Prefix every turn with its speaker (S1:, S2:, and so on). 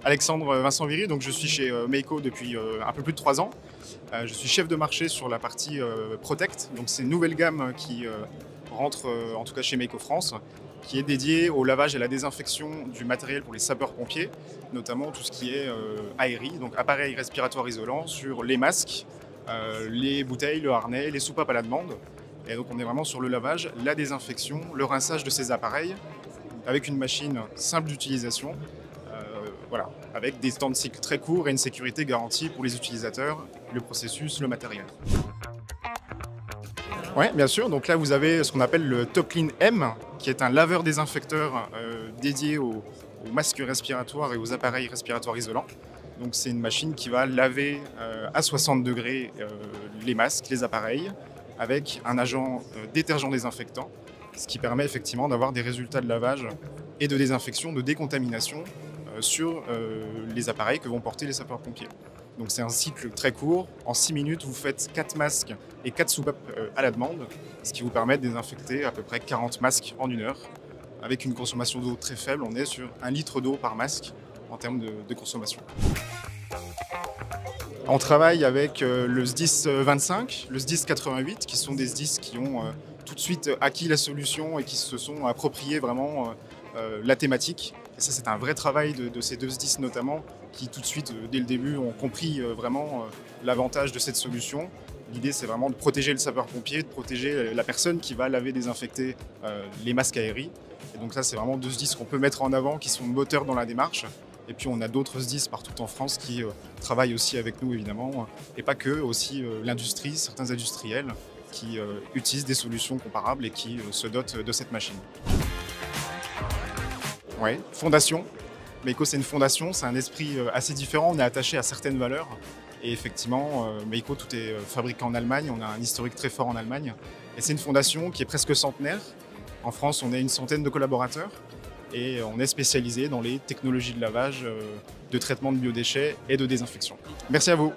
S1: Alexandre Vincent Viry, donc je suis chez Meiko depuis un peu plus de 3 ans. Je suis chef de marché sur la partie Protect, donc c'est une nouvelle gamme qui rentre en tout cas chez Meiko France, qui est dédiée au lavage et à la désinfection du matériel pour les sapeurs-pompiers, notamment tout ce qui est ARI, donc appareil respiratoire isolant, sur les masques, les bouteilles, le harnais, les soupapes à la demande. Et donc on est vraiment sur le lavage, la désinfection, le rinçage de ces appareils, avec une machine simple d'utilisation, voilà, avec des temps de cycle très courts et une sécurité garantie pour les utilisateurs, le processus, le matériel. Oui, bien sûr. Donc là, vous avez ce qu'on appelle le Top Clean M, qui est un laveur désinfecteur dédié aux masques respiratoires et aux appareils respiratoires isolants. Donc c'est une machine qui va laver à 60 degrés les masques, les appareils, avec un agent détergent désinfectant, ce qui permet effectivement d'avoir des résultats de lavage et de désinfection, de décontamination sur les appareils que vont porter les sapeurs-pompiers. Donc c'est un cycle très court. En 6 minutes, vous faites 4 masques et 4 soupapes à la demande, ce qui vous permet de désinfecter à peu près 40 masques en 1 heure. Avec une consommation d'eau très faible, on est sur 1 litre d'eau par masque en termes de consommation. On travaille avec le SDIS 25, le SDIS 88, qui sont des SDIS qui ont tout de suite acquis la solution et qui se sont appropriés vraiment la thématique. Et ça, c'est un vrai travail de ces deux SDIS notamment, qui tout de suite, dès le début, ont compris vraiment l'avantage de cette solution. L'idée, c'est vraiment de protéger le sapeur-pompier, de protéger la personne qui va laver, désinfecter les masques aéris. Et donc ça, c'est vraiment deux SDIS qu'on peut mettre en avant, qui sont moteurs dans la démarche. Et puis on a d'autres SDIS partout en France qui travaillent aussi avec nous évidemment, et pas que, aussi l'industrie, certains industriels qui utilisent des solutions comparables et qui se dotent de cette machine. Oui, fondation. Meiko, c'est une fondation, c'est un esprit assez différent, on est attaché à certaines valeurs. Et effectivement, Meiko, tout est fabriqué en Allemagne, on a un historique très fort en Allemagne. Et c'est une fondation qui est presque centenaire. En France, on est une centaine de collaborateurs. Et on est spécialisé dans les technologies de lavage, de traitement de biodéchets et de désinfection. Merci à vous.